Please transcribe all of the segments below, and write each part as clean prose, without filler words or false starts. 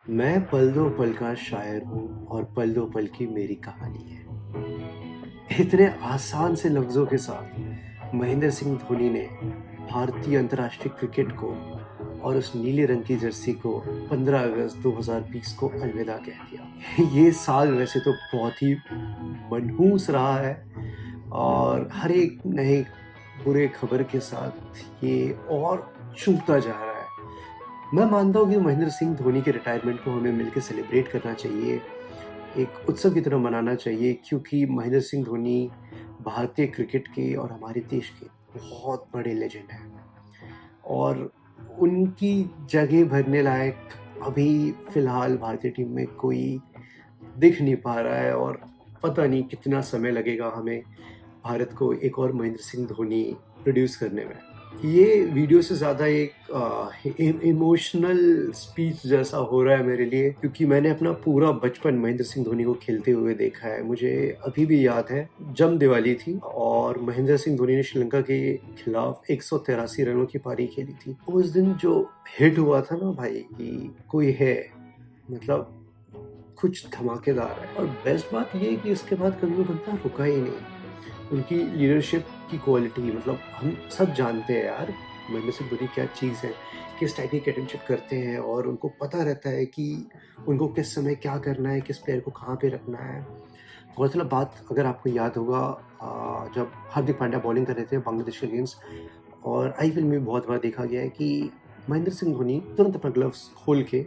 मैं पल दो पल का शायर हूँ और पल दो पल की मेरी कहानी है। इतने आसान से लफ्ज़ों के साथ महेंद्र सिंह धोनी ने भारतीय अंतर्राष्ट्रीय क्रिकेट को और उस नीले रंग की जर्सी को 15 अगस्त 2020 को अलविदा कह दिया। ये साल वैसे तो बहुत ही मनहूस रहा है और हर एक नए बुरे खबर के साथ ये और चूकता जा रहा है। मैं मानता हूँ कि महेंद्र सिंह धोनी के रिटायरमेंट को हमें मिलके सेलिब्रेट करना चाहिए, एक उत्सव की तरह मनाना चाहिए क्योंकि महेंद्र सिंह धोनी भारतीय क्रिकेट के और हमारे देश के बहुत बड़े लेजेंड हैं और उनकी जगह भरने लायक अभी फ़िलहाल भारतीय टीम में कोई दिख नहीं पा रहा है और पता नहीं कितना समय लगेगा हमें भारत को एक और महेंद्र सिंह धोनी प्रोड्यूस करने में। ये वीडियो से ज़्यादा एक इमोशनल स्पीच जैसा हो रहा है मेरे लिए क्योंकि मैंने अपना पूरा बचपन महेंद्र सिंह धोनी को खेलते हुए देखा है। मुझे अभी भी याद है जब दिवाली थी और महेंद्र सिंह धोनी ने श्रीलंका के खिलाफ 183 रनों की पारी खेली थी। उस दिन जो हिट हुआ था ना भाई कि कोई है, मतलब कुछ धमाकेदार है। और बेस्ट बात ये है कि इसके बाद कभी वो बंदा रुका ही नहीं। उनकी लीडरशिप की क्वालिटी, मतलब हम सब जानते हैं यार महेंद्र सिंह धोनी क्या चीज़ है, किस टाइप की कैप्टनशिप करते हैं और उनको पता रहता है कि उनको किस समय क्या करना है, किस प्लेयर को कहाँ पे रखना है। गौरतलब बात, अगर आपको याद होगा जब हार्दिक पांड्या बॉलिंग कर रहे थे बांग्लादेश के अगेंस्ट, और आईपीएल में भी बहुत बार देखा गया है कि महेंद्र सिंह धोनी तुरंत अपना ग्लव्स खोल के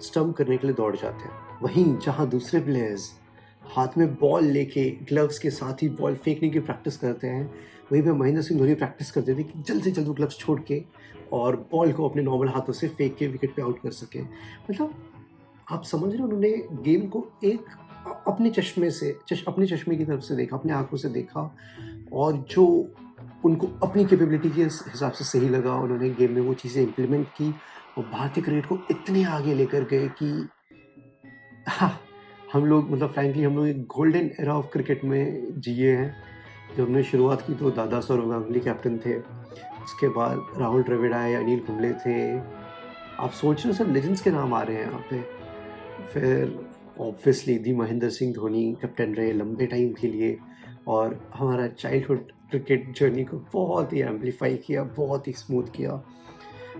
स्टंप करने के लिए दौड़ जाते हैं। वहीं जहाँ दूसरे प्लेयर्स हाथ में बॉल लेके ग्लव्स के साथ ही बॉल फेंकने की प्रैक्टिस करते हैं, वहीं पे महेंद्र सिंह धोनी प्रैक्टिस करते थे कि जल्द से जल्द वो ग्लव्स छोड़ के और बॉल को अपने नॉर्मल हाथों से फेंक के विकेट पे आउट कर सकें। मतलब आप समझ रहे हो, उन्होंने गेम को एक अपने चश्मे से अपने चश्मे की तरफ से देखा, अपनी आँखों से देखा और जो उनको अपनी कैपेबिलिटी के हिसाब से सही लगा, उन्होंने गेम में वो चीज़ें इम्प्लीमेंट की और भारतीय क्रिकेट को इतने आगे लेकर गए कि हाँ, हम लोग, मतलब फ्रैंकली हम लोग एक गोल्डन एरा ऑफ क्रिकेट में जिए हैं। जब हमने शुरुआत की तो दादा सौरव गांगुली कैप्टन थे, उसके बाद राहुल द्रविड़ आए, अनिल कुंबले थे। आप सोच रहे हो सब लेजेंड्स के नाम आ रहे हैं यहाँ पे। फिर obviously the Mahendra Singh Dhoni captain रहे लंबे टाइम के लिए और हमारा चाइल्डहुड क्रिकेट जर्नी को बहुत ही एम्पलीफाई किया, बहुत ही स्मूथ किया।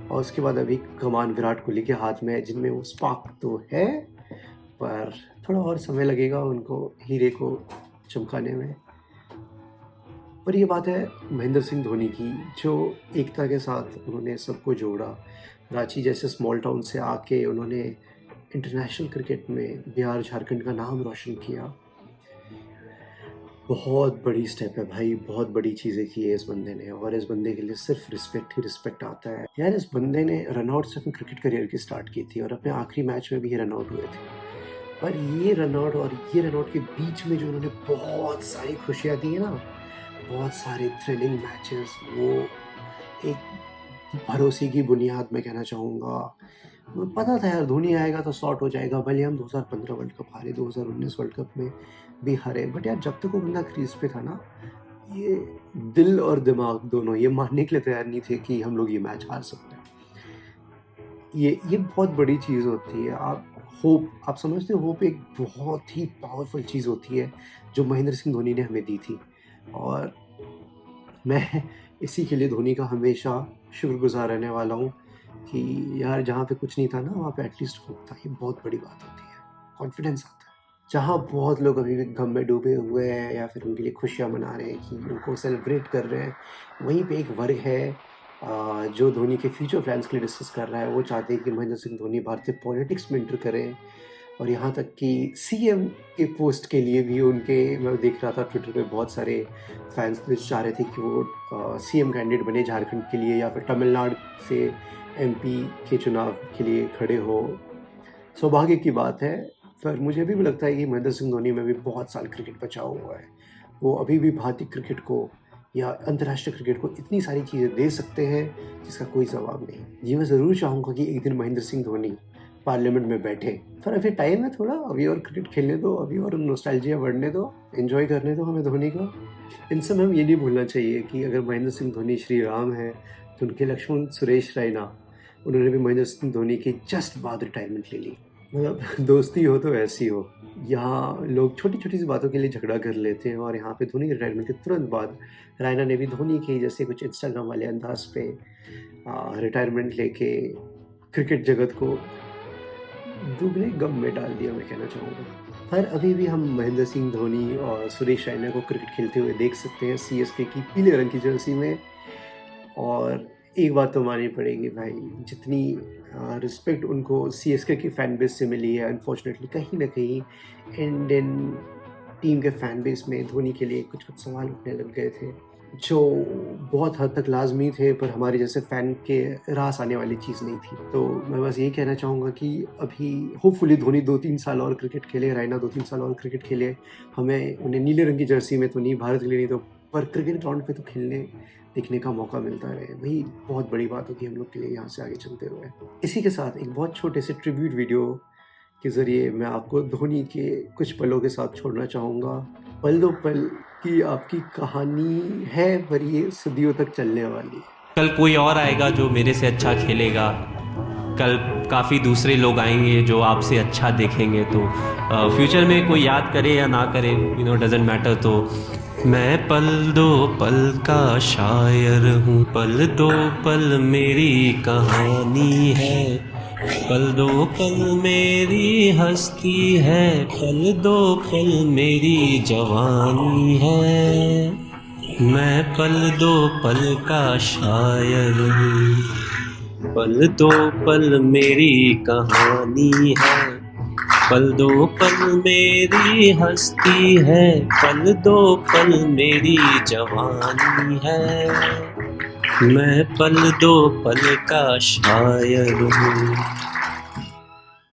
और उसके बाद अभी कमान विराट कोहली के हाथ में है, जिनमें वो स्पार्क तो है पर थोड़ा और समय लगेगा उनको हीरे को चमकाने में। पर ये बात है महेंद्र सिंह धोनी की, जो एकता के साथ उन्होंने सबको जोड़ा। रांची जैसे स्मॉल टाउन से आके उन्होंने इंटरनेशनल क्रिकेट में बिहार, झारखंड का नाम रोशन किया। बहुत बड़ी स्टेप है भाई, बहुत बड़ी चीज़ें की है इस बंदे ने और इस बंदे के लिए सिर्फ रिस्पेक्ट ही रिस्पेक्ट आता है। यार इस बंदे ने रन आउट से अपनी क्रिकेट करियर की स्टार्ट की थी और अपने आखिरी मैच में भी ये रन आउट हुए थे। पर ये रन आउट और ये रन आउट के बीच में जो उन्होंने बहुत सारी खुशियाँ दी है ना, बहुत सारे थ्रिलिंग मैचेस, वो एक भरोसे की बुनियाद मैं कहना चाहूँगा। मुझे पता था यार धोनी आएगा तो सॉर्ट हो जाएगा, भले हम 2015 वर्ल्ड कप हारे, 2019 वर्ल्ड कप में भी हारे, बट यार जब तक वो बंदा क्रीज पे था ना, ये दिल और दिमाग दोनों ये मानने के लिए तैयार नहीं थे कि हम लोग ये मैच हार सकते हैं। ये बहुत बड़ी चीज़ होती है। आप समझते हो, होप एक बहुत ही पावरफुल चीज़ होती है जो महेंद्र सिंह धोनी ने हमें दी थी और मैं इसी के लिए धोनी का हमेशा शुक्रगुज़ार रहने वाला हूँ कि यार जहाँ पे कुछ नहीं था ना, वहाँ पे एटलीस्ट होप था। ये बहुत बड़ी बात होती है, कॉन्फिडेंस आता है। जहाँ बहुत लोग अभी भी गम में डूबे हुए हैं या फिर उनके लिए खुशियाँ मना रहे हैं कि उनको सेलिब्रेट कर रहे हैं, वहीं पे एक वर्ग है जो धोनी के फ्यूचर प्लान्स के लिए डिस्कस कर रहा है। वो चाहते हैं कि महेंद्र सिंह धोनी भारतीय पॉलिटिक्स में एंटर करें और यहाँ तक कि सीएम के पोस्ट के लिए भी उनके, मैं देख रहा था ट्विटर पे बहुत सारे फैंस चाह रहे थे कि वो सीएम कैंडिडेट बने झारखंड के लिए या फिर तमिलनाडु से एमपी के चुनाव के लिए खड़े हो। सौभाग्य की बात है, पर मुझे अभी भी लगता है कि महेंद्र सिंह धोनी में भी बहुत साल क्रिकेट बचा हुआ है। वो अभी भी भारतीय क्रिकेट को या अंतर्राष्ट्रीय क्रिकेट को इतनी सारी चीज़ें दे सकते हैं जिसका कोई जवाब नहीं। ये मैं ज़रूर चाहूँगा कि एक दिन महेंद्र सिंह धोनी पार्लियामेंट में बैठे, पर अभी टाइम है थोड़ा, अभी और क्रिकेट खेलने दो, अभी और नॉस्टैल्जिया बढ़ने दो, एंजॉय करने दो हमें धोनी को। इन समय हमें ये नहीं भूलना चाहिए कि अगर महेंद्र सिंह धोनी श्री राम है तो उनके लक्ष्मण सुरेश रैना, उन्होंने भी महेंद्र सिंह धोनी के जस्ट बाद रिटायरमेंट ले ली। मतलब दोस्ती हो तो ऐसी हो। यहाँ लोग छोटी-छोटी सी बातों के लिए झगड़ा कर लेते हैं और यहाँ पे धोनी के रिटायरमेंट के तुरंत बाद रैना ने भी धोनी के जैसे कुछ इंस्टाग्राम वाले अंदाज़ पे रिटायरमेंट लेके क्रिकेट जगत को दुगने गम में डाल दिया, मैं कहना चाहूँगा। पर अभी भी हम महेंद्र सिंह धोनी और सुरेश रैना को क्रिकेट खेलते हुए देख सकते हैं सीएसके की पीले रंग की जर्सी में। और एक बात तो माननी पड़ेगी भाई, जितनी रिस्पेक्ट उनको सीएसके की फैन बेस से मिली है, अनफॉर्चुनेटली कहीं न कहीं इंडियन टीम के फैन बेस में धोनी के लिए कुछ-कुछ सवाल उठने लग गए थे, जो बहुत हद तक लाज़मी थे, पर हमारे जैसे फैन के रास आने वाली चीज़ नहीं थी। तो मैं बस यही कहना चाहूँगा कि अभी होपफुली धोनी 2-3 साल और क्रिकेट खेले, रैना 2-3 साल और क्रिकेट खेले। हमें उन्हें नीले रंग की जर्सी में तो नहीं, भारत के लिए नहीं तो, पर क्रिकेट ग्राउंड पे तो खेलने देखने का मौका मिलता रहे। वही बहुत बड़ी बात होगी हम लोग के लिए यहाँ से आगे चलते हुए। इसी के साथ एक बहुत छोटे से ट्रिब्यूट वीडियो के ज़रिए मैं आपको धोनी के कुछ पलों के साथ छोड़ना चाहूँगा। पल दो पल की आपकी कहानी है, पर ये सदियों तक चलने वाली है। कल कोई और आएगा जो मेरे से अच्छा खेलेगा, कल काफ़ी दूसरे लोग आएंगे जो आपसे अच्छा देखेंगे। तो फ्यूचर में कोई याद करे या ना करे, डजेंट मैटर। तो मैं पल दो पल का शायर हूँ, पल दो पल मेरी कहानी है, पल दो पल मेरी हस्ती है, पल दो पल मेरी जवानी है। मैं पल दो पल का शायर हूँ, पल दो पल मेरी कहानी है, पल दो पल मेरी हस्ती है, पल दो पल मेरी जवानी है। मैं पल दो पल का शायर हूँ।